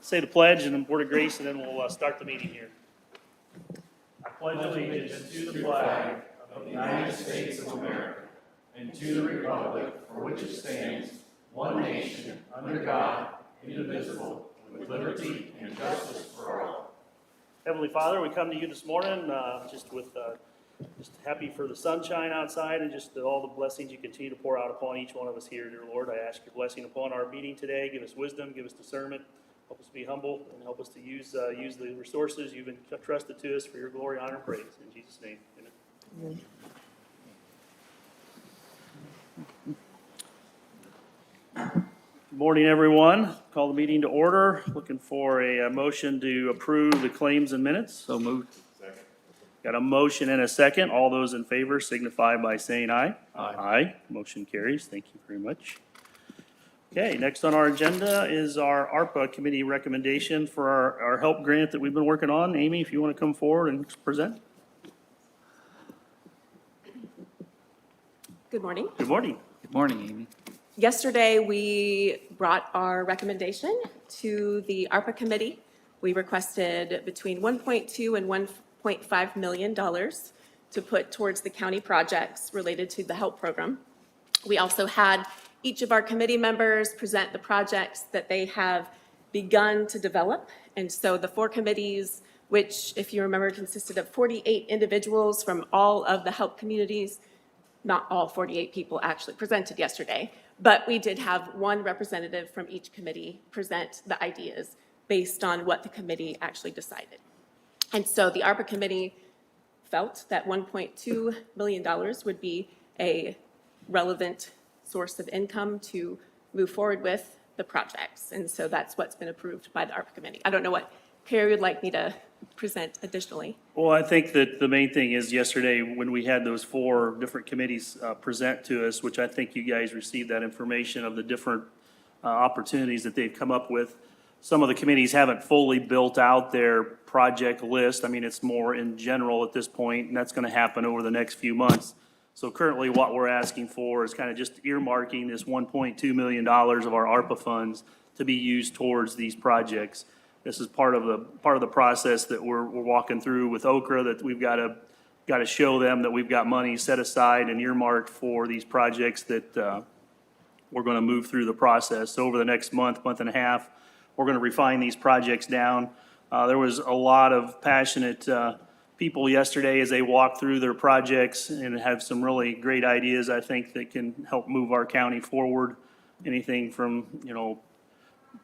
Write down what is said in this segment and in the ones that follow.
say the pledge and the word of grace, and then we'll start the meeting here. I pledge allegiance to the flag of the United States of America and to the republic for which it stands, one nation, under God, indivisible, with liberty and justice for all. Heavenly Father, we come to you this morning just happy for the sunshine outside and just all the blessings you continue to pour out upon each one of us here, dear Lord. I ask your blessing upon our meeting today. Give us wisdom, give us discernment, help us be humble, and help us to use the resources you've entrusted to us for your glory, honor, and praise. In Jesus' name, amen. Good morning, everyone. Call the meeting to order. Looking for a motion to approve the claims and minutes. So moved. Got a motion and a second. All those in favor signify by saying aye. Aye. Aye. Motion carries. Thank you very much. Okay, next on our agenda is our ARPA committee recommendation for our help grant that we've been working on. Amy, if you want to come forward and present. Good morning. Good morning. Good morning, Amy. Yesterday, we brought our recommendation to the ARPA committee. We requested between $1.2 and $1.5 million to put towards the county projects related to the HELP program. We also had each of our committee members present the projects that they have begun to develop. And so the four committees, which, if you remember, consisted of 48 individuals from all of the HELP communities. Not all 48 people actually presented yesterday, but we did have one representative from each committee present the ideas based on what the committee actually decided. And so the ARPA committee felt that $1.2 million would be a relevant source of income to move forward with the projects. And so that's what's been approved by the ARPA committee. I don't know what Perry would like me to present additionally. Well, I think that the main thing is yesterday when we had those four different committees present to us, which I think you guys received that information of the different opportunities that they've come up with. Some of the committees haven't fully built out their project list. I mean, it's more in general at this point, and that's going to happen over the next few months. So currently what we're asking for is kind of just earmarking this $1.2 million of our ARPA funds to be used towards these projects. This is part of the process that we're walking through with Okra, that we've got to show them that we've got money set aside and earmarked for these projects that we're going to move through the process. So over the next month and a half, we're going to refine these projects down. There was a lot of passionate people yesterday as they walked through their projects and have some really great ideas, I think, that can help move our county forward. Anything from,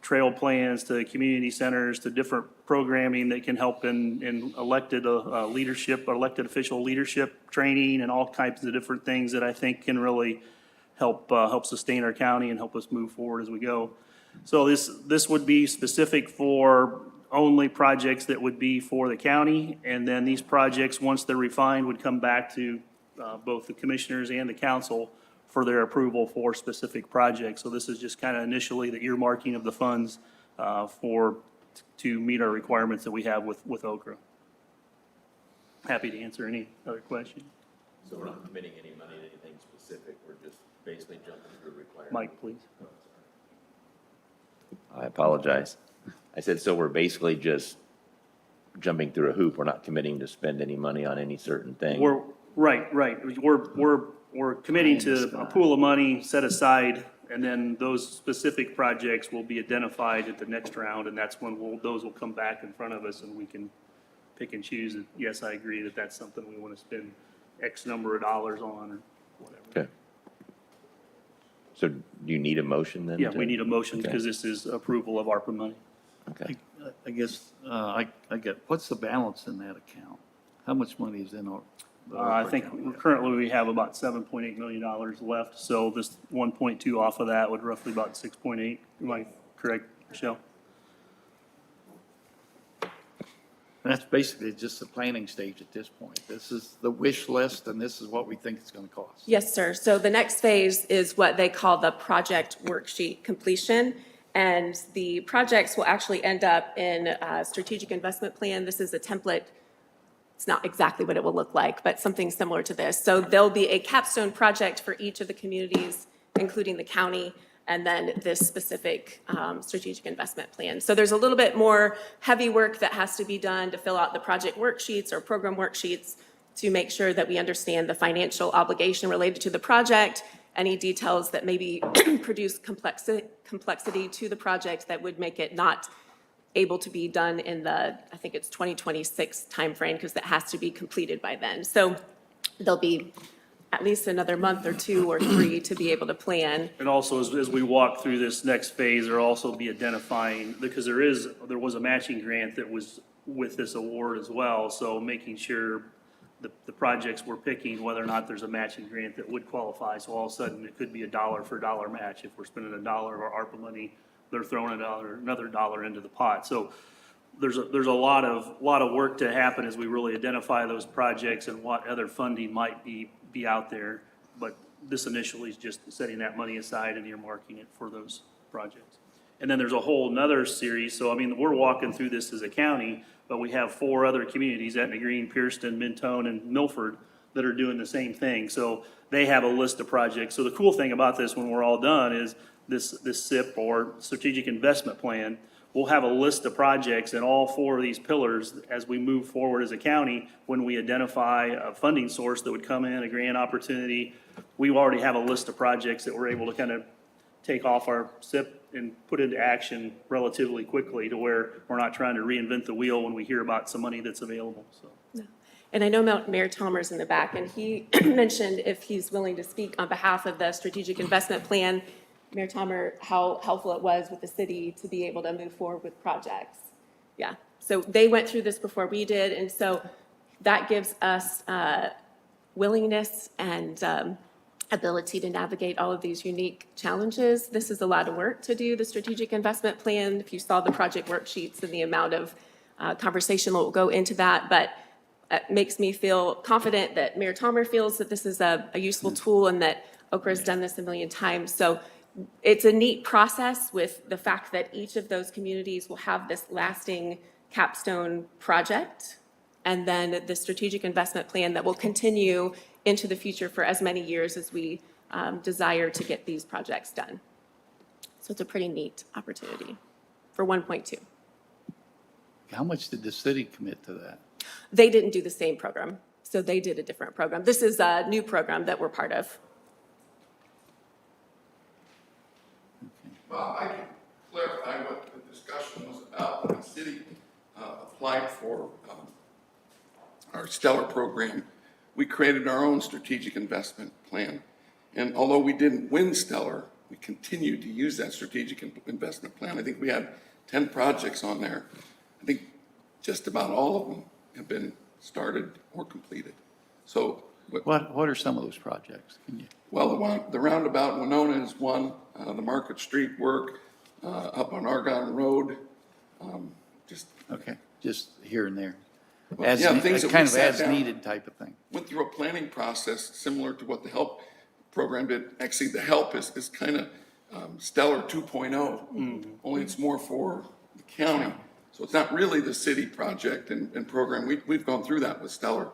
trail plans to community centers to different programming that can help in elected leadership, elected official leadership training, and all types of different things that I think can really help sustain our county and help us move forward as we go. So this would be specific for only projects that would be for the county, and then these projects, once they're refined, would come back to both the commissioners and the council for their approval for specific projects. So this is just kind of initially the earmarking of the funds to meet our requirements that we have with Okra. Happy to answer any other questions. So we're not committing any money to anything specific, we're just basically jumping through requirements. Mike, please. I apologize. I said, so we're basically just jumping through a hoop, we're not committing to spend any money on any certain thing? Right. We're committing to a pool of money set aside, and then those specific projects will be identified at the next round, and that's when those will come back in front of us, and we can pick and choose. And yes, I agree that that's something we want to spend X number of dollars on or whatever. Okay. So do you need a motion then? Yeah, we need a motion Okay. because this is approval of ARPA money. Okay. I guess, I get, what's the balance in that account? How much money is in our? the I ARPA think account? currently we have about $7.8 million left, so this 1.2 off of that would roughly about 6.8. Am I correct, Michelle? That's basically just the planning stage at this point. This is the wish list, and this is what we think it's going to cost. Yes, sir. So the next phase is what they call the project worksheet completion. And the projects will actually end up in a strategic investment plan. This is a template. It's not exactly what it will look like, but something similar to this. So there'll be a capstone project for each of the communities, including the county. and then this specific strategic investment plan. So there's a little bit more heavy work that has to be done to fill out the project worksheets or program worksheets to make sure that we understand the financial obligation related to the project, any details that maybe produce complexity to the project that would make it not able to be done in the, I think it's 2026 timeframe, because that has to be completed by then. So there'll be at least another month or 2 or 3 to be able to plan. And also, as we walk through this next phase, there'll also be identifying, because there was a matching grant that was with this award as well, so making sure the projects we're picking, whether or not there's a matching grant that would qualify, so all of a sudden, it could be a dollar for dollar match. If we're spending $1 of our ARPA money, they're throwing another dollar into the pot. So there's a lot of work to happen as we really identify those projects and what other funding might be out there. But this initially is just setting that money aside and earmarking it for those projects. And then there's a whole nother series. So, I mean, we're walking through this as a county, but we have 4 other communities, Etna Green, Pearston, Mentone, and Milford, that are doing the same thing. So they have a list of projects. So the cool thing about this, when we're all done, is this SIP, or Strategic Investment Plan, we'll have a list of projects in all 4 of these pillars as we move forward as a county. When we identify a funding source that would come in, a grant opportunity, we already have a list of projects that we're able to kind of take off our SIP and put into action relatively quickly, to where we're not trying to reinvent the wheel when we hear about some money that's available, so. And I know Mayor Chalmers in the back, and he mentioned if he's willing to speak on behalf of the strategic investment plan, Mayor Chalmers, how helpful it was with the city to be able to move forward with projects. Yeah, so they went through this before we did, and so that gives us willingness and ability to navigate all of these unique challenges. This is a lot of work to do, the strategic investment plan. If you saw the project worksheets and the amount of conversation that will go into that, but it makes me feel confident that Mayor Chalmers feels that this is a useful tool, and that Okra has done this a million times. So it's a neat process, with the fact that each of those communities will have this lasting capstone project, and then the strategic investment plan that will continue into the future for as many years as we desire to get these projects done. So it's a pretty neat opportunity for 1.2. How much did the city commit to that? They didn't do the same program, so they did a different program. This is a new program that we're part of. Bob, I can clarify what the discussion was about. When the city applied for our Stellar program, we created our own strategic investment plan. And although we didn't win Stellar, we continued to use that strategic investment plan. I think we had 10 projects on there. I think just about all of them have been started or completed. So, What are some of those projects? Can you? well, the roundabout in Winona is one, the Market Street work, up on Argonne Road, just Okay, just here and there. Well, As, yeah, things that we kind of sat as down. needed type of thing. went through a planning process similar to what the HELP program did. Actually, the HELP is kind of Stellar 2.0, only it's more for the county. So it's not really the city project and program. We've gone through that with Stellar.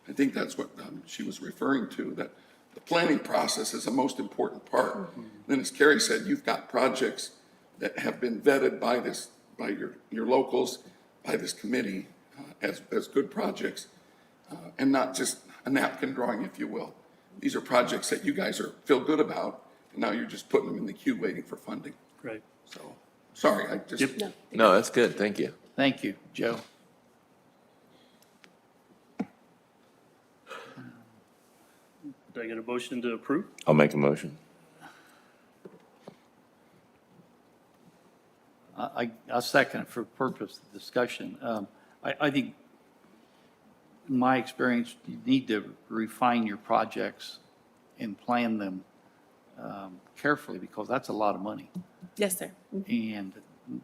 I think that's what she was referring to, that the planning process is the most important part. Then, as Carrie said, you've got projects that have been vetted by your locals, by this committee, as good projects, and not just a napkin drawing, if you will. These are projects that you guys feel good about, and now you're just putting them in the queue waiting for funding. Right. So, sorry, I just. Yep. No, that's good. Thank you. Thank you, Joe. Did I get a motion to approve? I'll make a motion. I'll second it for purpose of discussion. I think, in my experience, you need to refine your projects and plan them carefully, because that's a lot of money. Yes, sir. And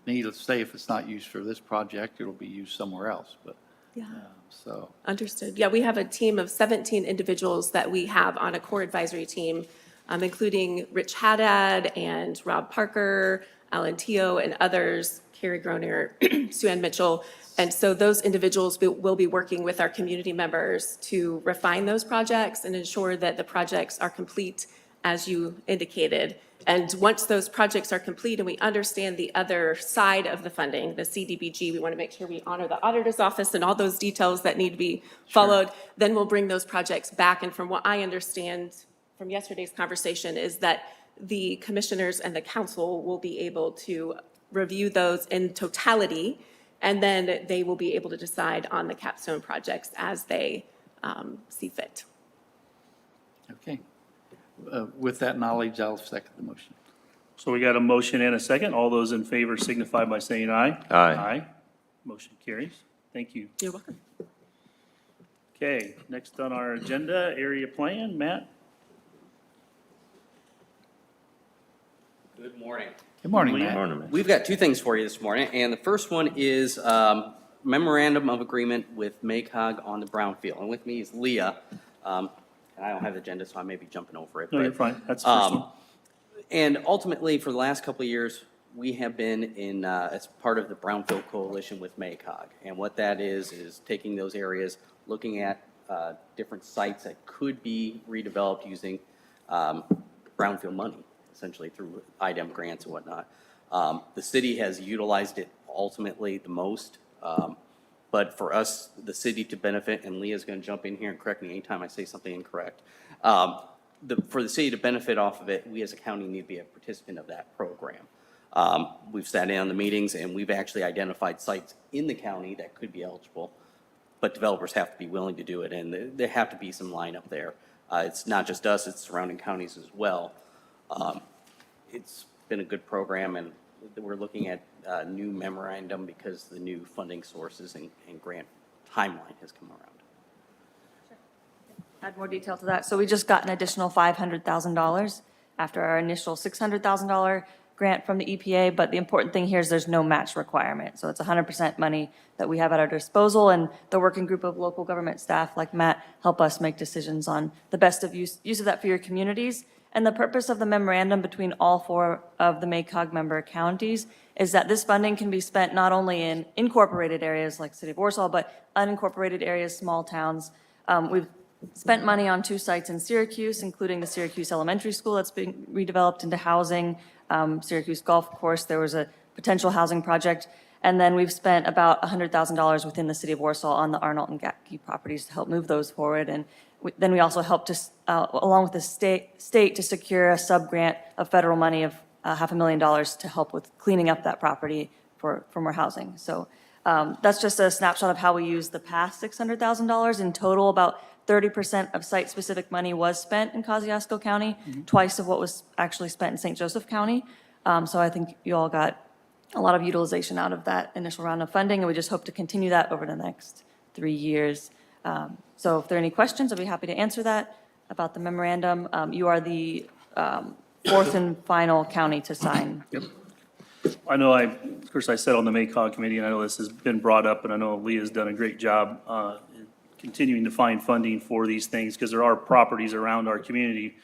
needless to say, if it's not used for this project, it'll be used somewhere else, but, Yeah. so. Understood. Yeah, we have a team of 17 individuals that we have on a core advisory team, including Rich Haddad and Rob Parker, Alan Teo, and others, Carrie Groner, Sue Ann Mitchell. And so those individuals will be working with our community members to refine those projects and ensure that the projects are complete as you indicated. And once those projects are complete and we understand the other side of the funding, the CDBG, we want to make sure we honor the auditor's office and all those details that need to be followed, then we'll bring those projects back. And from what I understand from yesterday's conversation is that the commissioners and the council will be able to review those in totality, and then they will be able to decide on the capstone projects as they see fit. Okay. With that knowledge, I'll second the motion. So we got a motion and a second. All those in favor signify by saying aye. Aye. Aye. Motion carries. Thank you. You're welcome. Okay, next on our agenda, area plan, Matt? Good morning. Good morning, Lee. Matt. Morning, man. We've got two things for you this morning, and the first one is memorandum of agreement with MACOG on the brownfield. And with me is Leah, and I don't have the agenda, so I may be jumping over it. No, you're but, fine. That's the first one. And ultimately, for the last couple of years, we have been in, as part of the Brownfield Coalition with MACOG. And what that is taking those areas, looking at different sites that could be redeveloped using brownfield money, essentially through IDEM grants and whatnot. The city has utilized it ultimately the most. But for us, the city to benefit, and Leah's going to jump in here and correct me anytime I say something incorrect. For the city to benefit off of it, we as a county need to be a participant of that program. We've sat in on the meetings and we've actually identified sites in the county that could be eligible, but developers have to be willing to do it, and there have to be some lineup there. It's not just us, it's surrounding counties as well. It's been a good program, and we're looking at a new memorandum because the new funding sources and grant timeline has come around. Add more detail to that. So we just got an additional $500,000 after our initial $600,000 grant from the EPA, but the important thing here is there's no match requirement. So it's 100% money that we have at our disposal, and the working group of local government staff like Matt help us make decisions on the best of use of that for your communities. And the purpose of the memorandum between all 4 of the MACOG member counties is that this funding can be spent not only in incorporated areas like City of Warsaw, but unincorporated areas, small towns. We've spent money on 2 sites in Syracuse, including the Syracuse Elementary School that's being redeveloped into housing, Syracuse Golf Course, there was a potential housing project. And then we've spent about $100,000 within the City of Warsaw on the Arnold and Gatke properties to help move those forward. And then we also helped to, along with the state to secure a sub-grant of federal money of $500,000 to help with cleaning up that property for more housing. So that's just a snapshot of how we used the past $600,000. In total, about 30% of site-specific money was spent in Kosciuszko County, twice of what was actually spent in St. Joseph County. So I think you all got a lot of utilization out of that initial round of funding, and we just hope to continue that over the next 3 years. So if there are any questions, I'd be happy to answer that about the memorandum. You are the 4th and final county to sign. I know of course, I sat on the MACOG committee, and I know this has been brought up, and I know Leah's done a great job in continuing to find funding for these things, because there are properties around our community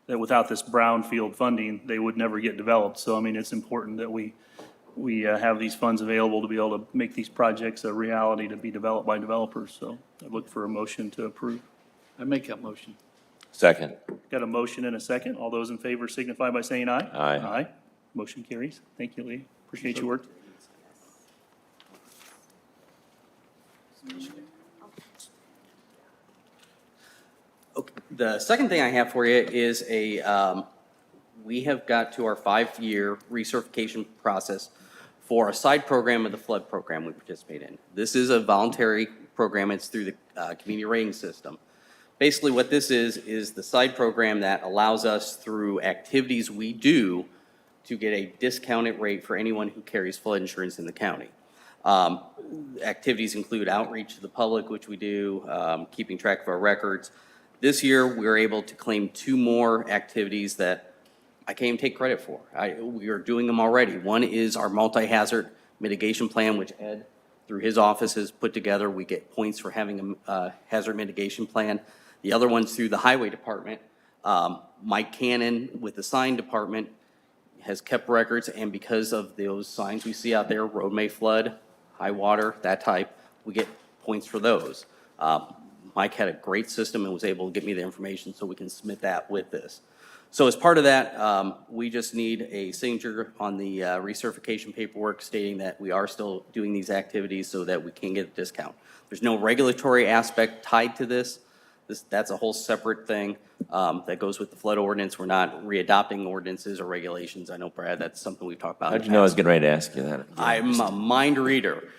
that without this brownfield funding, they would never get developed. So, I mean, it's important that we have these funds available to be able to make these projects a reality to be developed by developers. So I look for a motion to approve. I make that motion. Second. Got a motion and a second. All those in favor signify by saying aye. Aye. Aye. Motion carries. Thank you, Lee. Appreciate your work. Okay. The second thing I have for you is we have got to our 5-year recertification process for a side program of the flood program we participate in. This is a voluntary program. It's through the community rating system. Basically, what this is the side program that allows us, through activities we do, to get a discounted rate for anyone who carries flood insurance in the county. Activities include outreach to the public, which we do, keeping track of our records. This year, we were able to claim 2 more activities that I can't even take credit for. We are doing them already. One is our multi-hazard mitigation plan, which Ed, through his office, has put together. We get points for having a hazard mitigation plan. The other one's through the highway department. Mike Cannon with the sign department has kept records, and because of those signs we see out there, road may flood, high water, that type, we get points for those. Mike had a great system and was able to get me the information so we can submit that with this. So as part of that, we just need a signature on the recertification paperwork stating that we are still doing these activities so that we can get a discount. There's no regulatory aspect tied to this. That's a whole separate thing that goes with the flood ordinance. We're not readopting ordinances or regulations. I know, Brad, that's something we've talked about in How'd the you know I was past. getting ready to ask you that? I'm a mind reader.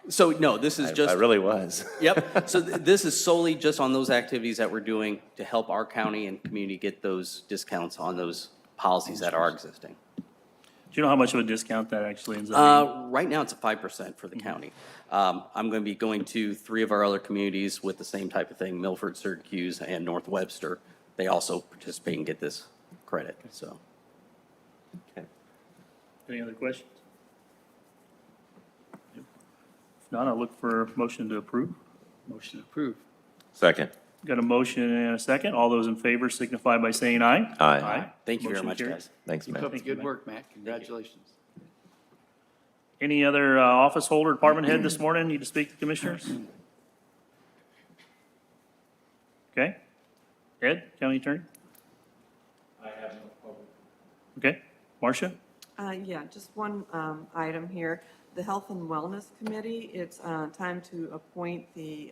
So no, this is just. I really was. Yep, so this is solely just on those activities that we're doing to help our county and community get those discounts on those policies that are existing. Do you know how much of a discount that actually ends up being? Right now, it's a 5% for the county. I'm going to be going to 3 of our other communities with the same type of thing, Milford, Syracuse, and North Webster. They also participate and get this credit, so. Any other questions? If not, I'll look for a motion to approve. Motion approved. Second. Got a motion and a second. All those in favor signify by saying aye. Aye. Thank you very Motion much, carries. guys. Thanks, Keep Matt. up the good work, Matt. Congratulations. Any other office holder, department head this morning need to speak to commissioners? Okay. Ed, county attorney? I have no public. Okay. Marcia? Yeah, just one item here. The Health and Wellness Committee, it's time to appoint the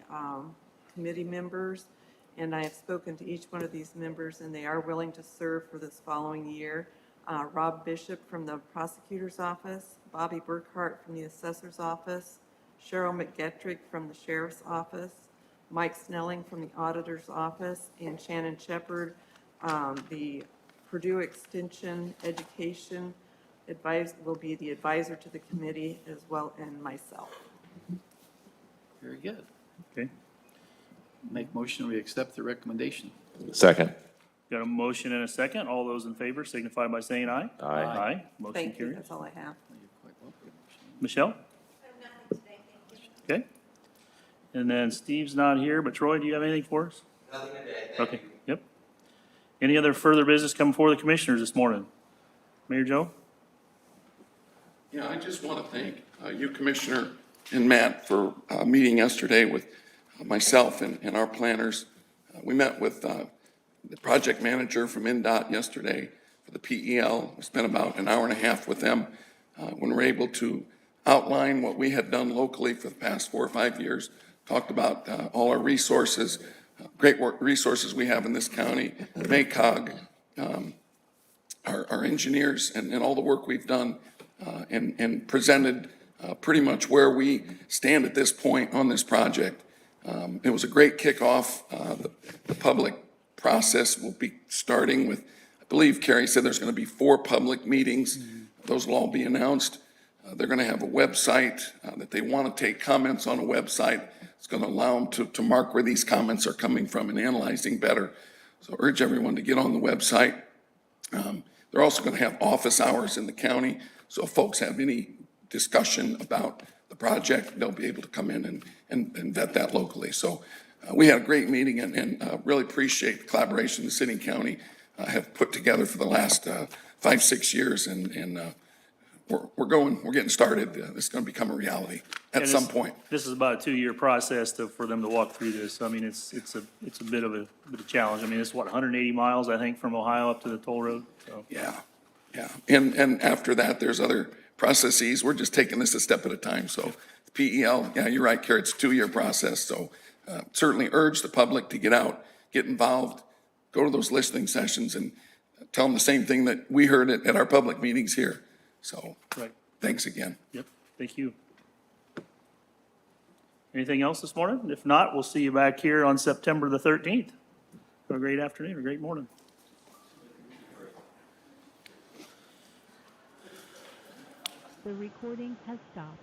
committee members, and I have spoken to each one of these members, and they are willing to serve for this following year. Rob Bishop from the Prosecutor's Office, Bobby Burkhart from the Assessor's Office, Cheryl McGettrick from the Sheriff's Office, Mike Snelling from the Auditor's Office, and Shannon Shepard, the Purdue Extension Education will be the advisor to the committee as well, and myself. Very good. Okay. Make motion, we accept the recommendation. Second. Got a motion and a second. All those in favor signify by saying aye. Aye. Aye. Motion Thank you, carries. that's all I have. You're quite welcome. Michelle? Okay. And then Steve's not here, but Troy, do you have anything for us? Nothing today. Okay, yep. Any other further business come before the commissioners this morning? Mayor Joe? Yeah, I just want to thank you, Commissioner, and Matt for meeting yesterday with myself and our planners. We met with the project manager from NDOT yesterday for the PEL. We spent about an hour and a half with them when we were able to outline what we had done locally for the past 4 or 5 years, talked about all our resources, great resources we have in this county, MACOG, our engineers, and all the work we've done, and presented pretty much where we stand at this point on this project. It was a great kickoff. The public process will be starting with, I believe Carrie said there's going to be 4 public meetings. Those will all be announced. They're going to have a website that they want to take comments on a website. It's going to allow them to mark where these comments are coming from and analyzing better. So I urge everyone to get on the website. They're also going to have office hours in the county. So if folks have any discussion about the project, they'll be able to come in and vet that locally. So we had a great meeting and really appreciate the collaboration the city and county have put together for the last 5, 6 years. And we're getting started. This is going to become a reality at And some this- point. This is about a 2-year process for them to walk through this. I mean, it's a bit of a challenge. I mean, it's 180 miles, I think, from Ohio up to the toll road, so. Yeah. And after that, there's other processes. We're just taking this a step at a time. So PEL, yeah, you're right, Carrie, it's a 2-year process. So certainly urge the public to get out, get involved, go to those listening sessions and tell them the same thing that we heard at our public meetings here. So Right. thanks again. Yep, thank you. Anything else this morning? If not, we'll see you back here on September the 13th. Have a great afternoon, a great morning. The recording has stopped.